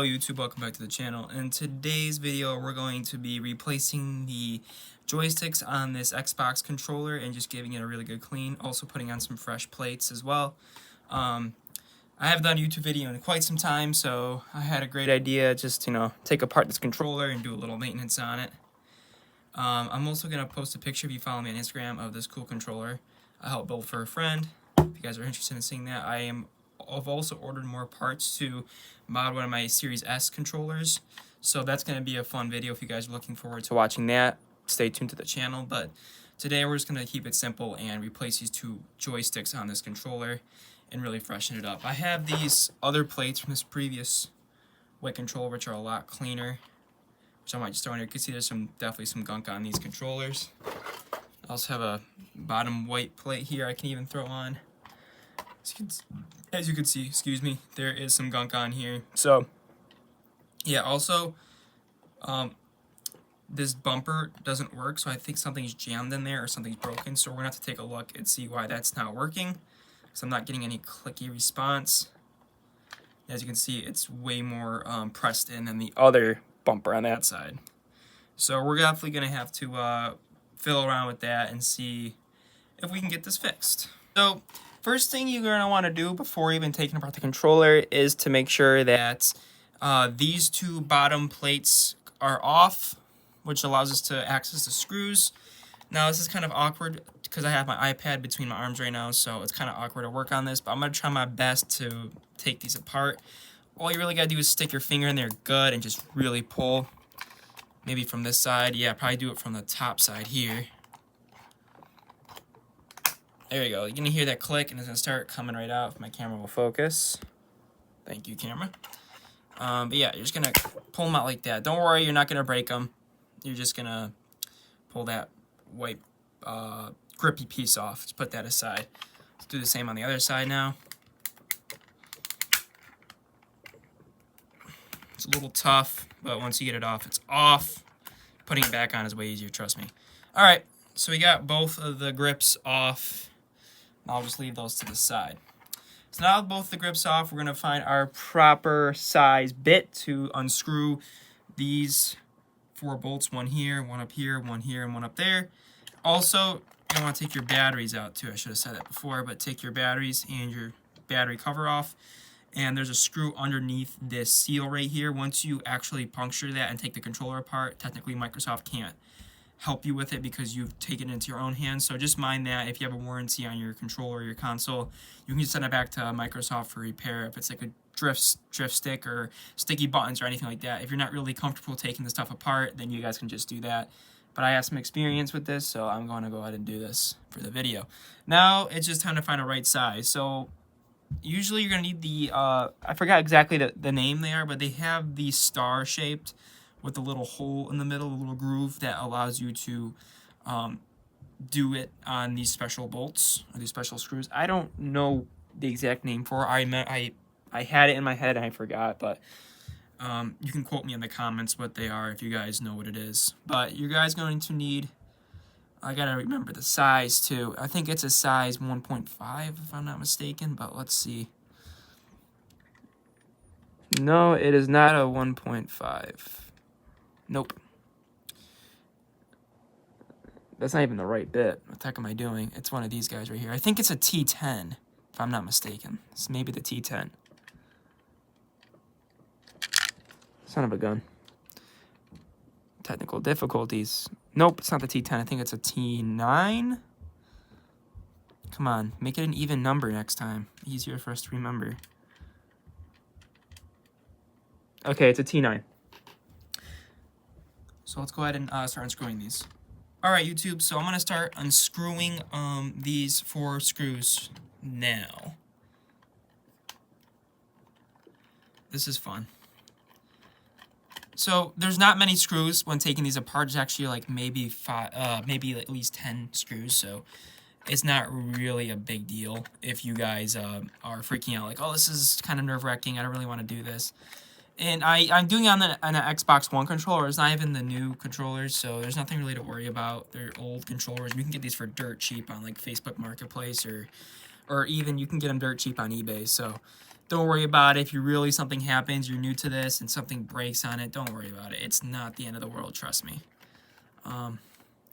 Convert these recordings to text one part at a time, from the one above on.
Hello YouTube, welcome back to the channel. In today's video we're going to be replacing the joysticks on this Xbox controller and just giving it a really good clean, also putting on some fresh plates as well. I haven't done a YouTube video in quite some time, so I had a great idea, just take apart this controller and do a little maintenance on it. I'm also going to post a picture, if you follow me on Instagram, of this cool controller I helped build for a friend. If you guys are interested in seeing that, I've also ordered more parts to mod one of my Series S controllers, so that's going to be a fun video if you guys are looking forward to watching that. Stay tuned to the channel, but today we're just going to keep it simple and replace these two joysticks on this controller and really freshen it up. I have these other plates from this previous white controller which are a lot cleaner, which I might just throw in here. You can see there's definitely some gunk on these controllers. I also have a bottom white plate here I can even throw on. As you can see, excuse me, there is some gunk on here. So, yeah, also, this bumper doesn't work, so I think something's jammed in there or something's broken. So we're going to have to take a look and see why that's not working, because I'm not getting any clicky response. As you can see, it's way more pressed in than the other bumper on that side. So we're definitely going to have to fiddle around with that and see if we can get this fixed. So, first thing you're going to want to do before even taking apart the controller is to make sure that these two bottom plates are off, which allows us to access the screws. Now this is kind of awkward because I have my iPad between my arms right now, so it's kind of awkward to work on this, but I'm going to try my best to take these apart. All you really got to do is stick your finger in there good and just really pull. Maybe from this side. Yeah, probably do it from the top side here. There you go. You're going to hear that click, and it's going to start coming right out if my camera will focus. Thank you, camera. But yeah, you're just going to pull them out like that. Don't worry, you're not going to break them. You're just going to pull that white grippy piece off. Just put that aside. Let's do the same on the other side now. It's a little tough, but once you get it off, it's off. Putting it back on is way easier, trust me. All right, so we got both of the grips off. I'll just leave those to the side. So now with both the grips off, we're going to find our proper size bit to unscrew these 4 bolts. One here, one up here, one here, and one up there. Also, you want to take your batteries out too. I should have said that before, but take your batteries and your battery cover off. And there's a screw underneath this seal right here. Once you actually puncture that and take the controller apart, technically Microsoft can't help you with it because you've taken it into your own hands. So just mind that if you have a warranty on your controller or your console, you can just send it back to Microsoft for repair if it's like a drift stick or sticky buttons or anything like that. If you're not really comfortable taking the stuff apart, then you guys can just do that. But I have some experience with this, so I'm going to go ahead and do this for the video. Now it's just time to find a right size. So usually you're going to need the, I forgot exactly the name they are, but they have the star shaped with a little hole in the middle, a little groove that allows you to do it on these special bolts or these special screws. I don't know the exact name for it. I had it in my head and I forgot, but you can quote me in the comments what they are if you guys know what it is. But you guys going to need, I gotta remember the size too. I think it's a size 1.5 if I'm not mistaken, but let's see. No, it is not a 1.5. Nope. That's not even the right bit. What the heck am I doing? It's one of these guys right here. I think it's a T10, if I'm not mistaken. It's maybe the T10. Son of a gun. Technical difficulties. Nope, it's not the T10. I think it's a T9. Come on, make it an even number next time. Easier for us to remember. Okay, it's a T9. So let's go ahead and start unscrewing these. All right, YouTube, so I'm going to start unscrewing these 4 screws now. This is fun. So there's not many screws when taking these apart. It's actually like maybe at least 10 screws, so it's not really a big deal if you guys are freaking out like, oh, this is kind of nerve-wracking, I don't really want to do this. And I'm doing it on an Xbox One controller. It's not even the new controllers, so there's nothing really to worry about. They're old controllers. You can get these for dirt cheap on like Facebook Marketplace, or even you can get them dirt cheap on eBay. So Don't worry about it. If you really something happens, you're new to this, and something breaks on it, don't worry about it. It's not the end of the world, trust me.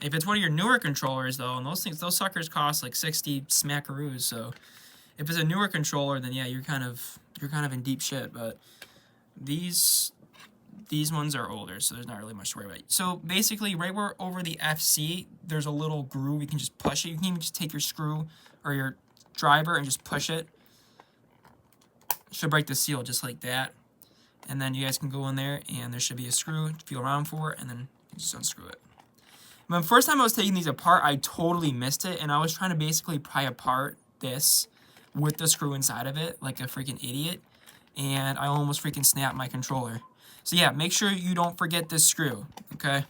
If it's one of your newer controllers, though, and those suckers cost like 60 smackaroos, so if it's a newer controller, then yeah, you're kind of in deep shit. But these ones are older, so there's not really much to worry about. So basically, right where over the FC, there's a little groove. You can just push it. You can even just take your screw or your driver and just push it. Should break the seal just like that. And then you guys can go in there, and there should be a screw. Feel around for it, and then you just unscrew it. The first time I was taking these apart, I totally missed it, and I was trying to basically pry apart this with the screw inside of it like a freaking idiot, and I almost freaking snapped my controller. So yeah, make sure you don't forget this screw, okay?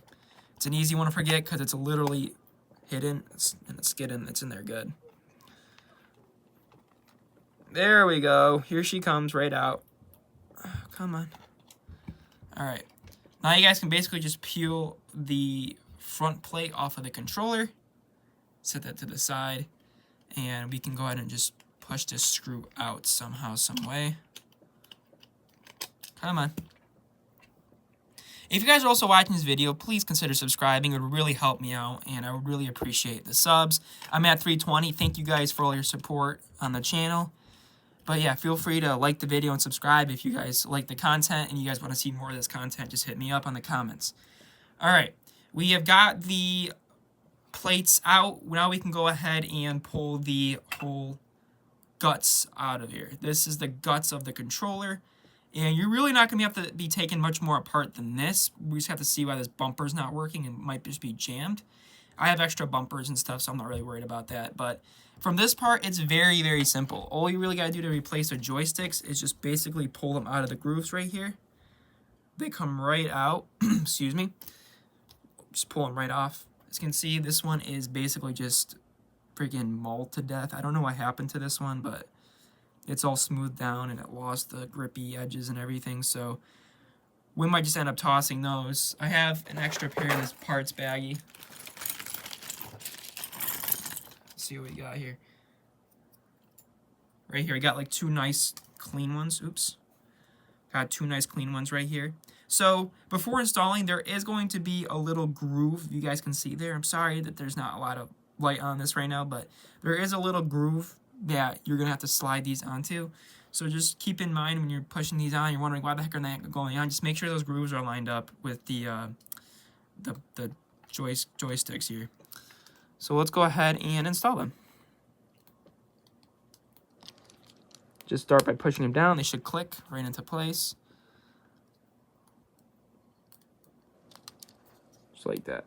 It's an easy one to forget because it's literally hidden, and it's in there good. There we go. Here she comes right out. Oh, come on. All right. Now you guys can basically just peel the front plate off of the controller, set that to the side, and we can go ahead and just push this screw out somehow, some way. Come on. If you guys are also watching this video, please consider subscribing. It would really help me out, and I would really appreciate the subs. I'm at 320. Thank you guys for all your support on the channel. But yeah, feel free to like the video and subscribe if you guys like the content and you guys want to see more of this content. Just hit me up on the comments. All right. We have got the plates out. Now we can go ahead and pull the whole guts out of here. This is the guts of the controller. And you're really not going to have to be taking much more apart than this. We just have to see why this bumper's not working. It might just be jammed. I have extra bumpers and stuff, so I'm not really worried about that. But from this part, it's very, very simple. All you really got to do to replace the joysticks is just basically pull them out of the grooves right here. They come right out. Excuse me. Just pull them right off. As you can see, this one is basically just freaking mauled to death. I don't know what happened to this one, but it's all smoothed down and it lost the grippy edges and everything. So we might just end up tossing those. I have an extra pair of this parts baggie. Let's see what we got here. Right here, I got like two nice clean ones. Oops. Got two nice clean ones right here. So before installing, there is going to be a little groove you guys can see there. I'm sorry that there's not a lot of light on this right now, but there is a little groove that you're going to have to slide these onto. So just keep in mind when you're pushing these on, you're wondering why the heck are they going on, just make sure those grooves are lined up with the joysticks here. So let's go ahead and install them. Just start by pushing them down. They should click right into place. Just like that.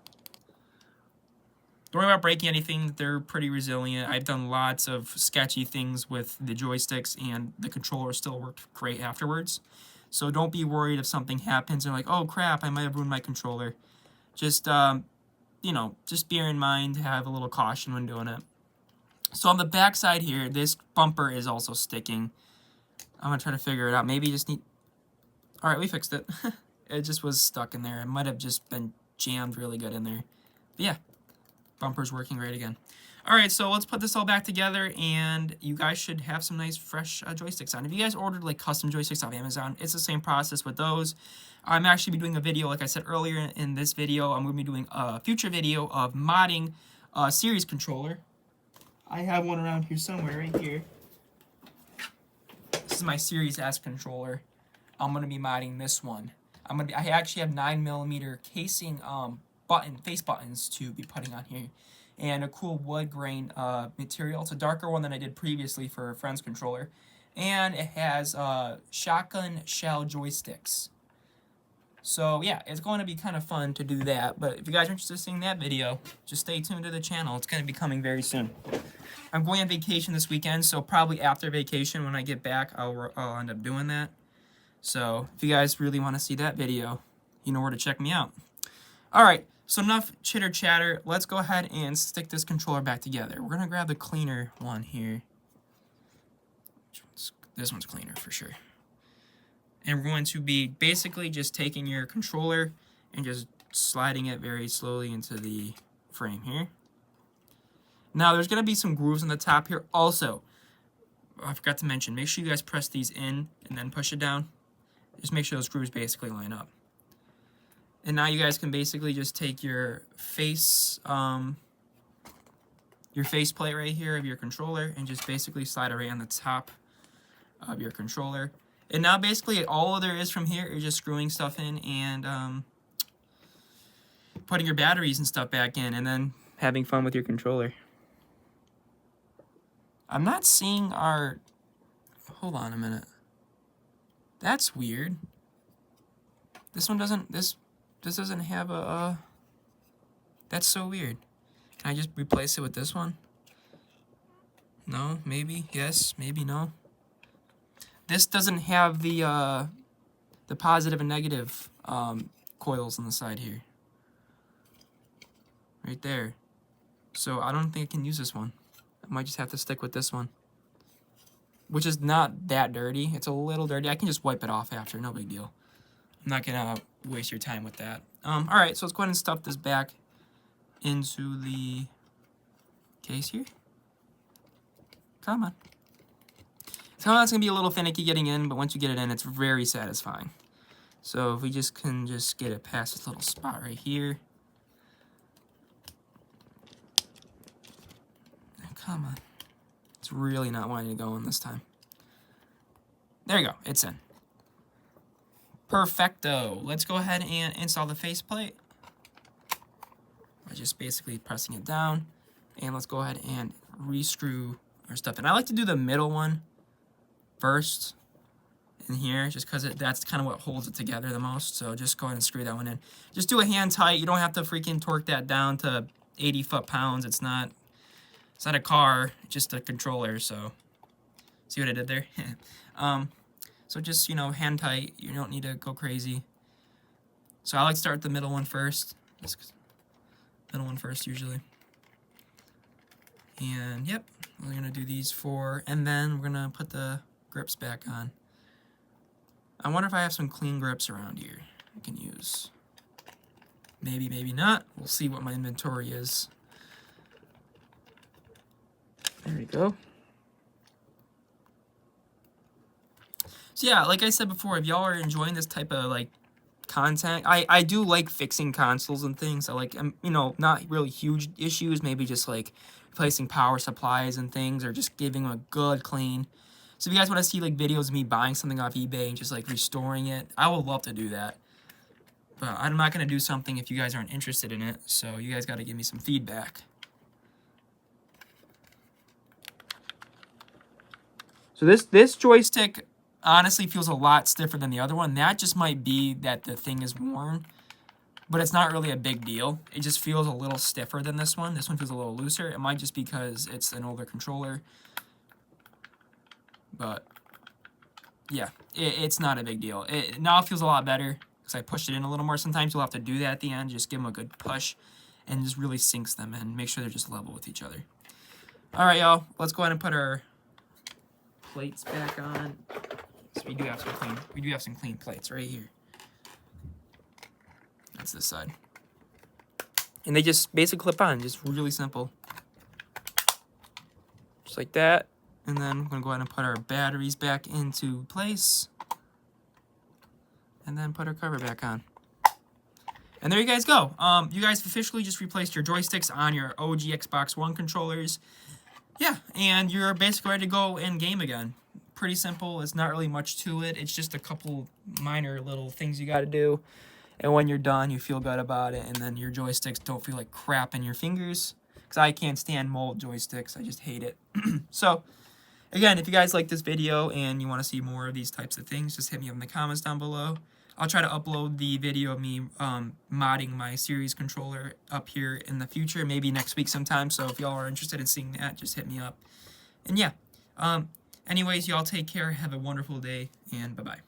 Don't worry about breaking anything. They're pretty resilient. I've done lots of sketchy things with the joysticks, and the controller still worked great afterwards. So don't be worried if something happens. You're like, oh crap, I might have ruined my controller. Just, you know, just bear in mind, have a little caution when doing it. So on the back side here, this bumper is also sticking. I'm going to try to figure it out. Maybe you just need... Alright, we fixed it. It just was stuck in there. It might have just been jammed really good in there. But yeah, bumper's working great again. Alright, so let's put this all back together, and you guys should have some nice fresh joysticks on. If you guys ordered like custom joysticks off Amazon, it's the same process with those. I'm actually be doing a video, like I said earlier in this video, I'm going to be doing a future video of modding a series controller. I have one around here somewhere, right here. This is my Series S controller. I'm going to be modding this one. I actually have 9mm casing face buttons to be putting on here, and a cool wood grain material. It's a darker one than I did previously for a friend's controller, and it has shotgun shell joysticks. So yeah, it's going to be kind of fun to do that. But if you guys are interested in seeing that video, just stay tuned to the channel. It's going to be coming very soon. I'm going on vacation this weekend, so probably after vacation when I get back, I'll end up doing that. So if you guys really want to see that video, you know where to check me out. Alright, so enough chitter chatter. Let's go ahead and stick this controller back together. We're going to grab the cleaner one here. This one's cleaner for sure. And we're going to be basically just taking your controller and just sliding it very slowly into the frame here. Now there's going to be some grooves on the top here also. I forgot to mention, make sure you guys press these in and then push it down. Just make sure those screws basically line up. And now you guys can basically just take your face plate right here of your controller and just basically slide it right on the top of your controller. And now basically all there is from here is just screwing stuff in and putting your batteries and stuff back in, and then having fun with your controller. I'm not seeing our... Hold on a minute. That's weird. This one doesn't... This doesn't have a... That's so weird. Can I just replace it with this one? No? Maybe? Yes? Maybe no? This doesn't have the positive and negative coils on the side here. Right there. So I don't think I can use this one. I might just have to stick with this one. Which is not that dirty. It's a little dirty. I can just wipe it off after. No big deal. I'm not going to waste your time with that. Alright, so let's go ahead and stuff this back into the case here. Come on. Sometimes it's going to be a little finicky getting in, but once you get it in, it's very satisfying. So if we just can just get it past this little spot right here. Come on. It's really not wanting to go in this time. There you go. It's in. Perfecto. Let's go ahead and install the faceplate. By just basically pressing it down. And let's go ahead and re-screw our stuff in. I like to do the middle one first in here, just because that's kind of what holds it together the most. So just go ahead and screw that one in. Just do a hand tight. You don't have to freaking torque that down to 80 foot-pounds. It's not a car, just a controller. So see what I did there? So just, you know, hand tight. You don't need to go crazy. So I like to start the middle one first. Just middle one first usually. And yep, we're gonna do these four, and then we're gonna put the grips back on. I wonder if I have some clean grips around here I can use. Maybe, maybe not. We'll see what my inventory is. There we go. So yeah, like I said before, if y'all are enjoying this type of like content, I do like fixing consoles and things. I like, you know, not really huge issues, maybe just like replacing power supplies and things, or just giving them a good clean. So if you guys want to see like videos of me buying something off eBay and just like restoring it, I would love to do that. But I'm not going to do something if you guys aren't interested in it, so you guys got to give me some feedback. So this joystick honestly feels a lot stiffer than the other one. That just might be that the thing is worn, but it's not really a big deal. It just feels a little stiffer than this one. This one feels a little looser. It might just be because it's an older controller. But yeah, it's not a big deal. Now it feels a lot better because I pushed it in a little more. Sometimes you'll have to do that at the end. Just give them a good push and just really sinks them in. Make sure they're just level with each other. All right, y'all. Let's go ahead and put our plates back on. So we do have some clean plates right here. That's this side. And they just basically clip on, just really simple. Just like that. And then we're gonna go ahead and put our batteries back into place. And then put our cover back on. And there you guys go. You guys officially just replaced your joysticks on your OG Xbox One controllers. Yeah, and you're basically ready to go and game again. Pretty simple. It's not really much to it. It's just a couple minor little things you got to do. And when you're done, you feel good about it. And then your joysticks don't feel like crap in your fingers. Because I can't stand mold joysticks. I just hate it. So, again, if you guys like this video and you want to see more of these types of things, just hit me up in the comments down below. I'll try to upload the video of me modding my series controller up here in the future. Maybe next week sometime. So if y'all are interested in seeing that, just hit me up. And yeah. Anyways, y'all take care. Have a wonderful day. And bye-bye.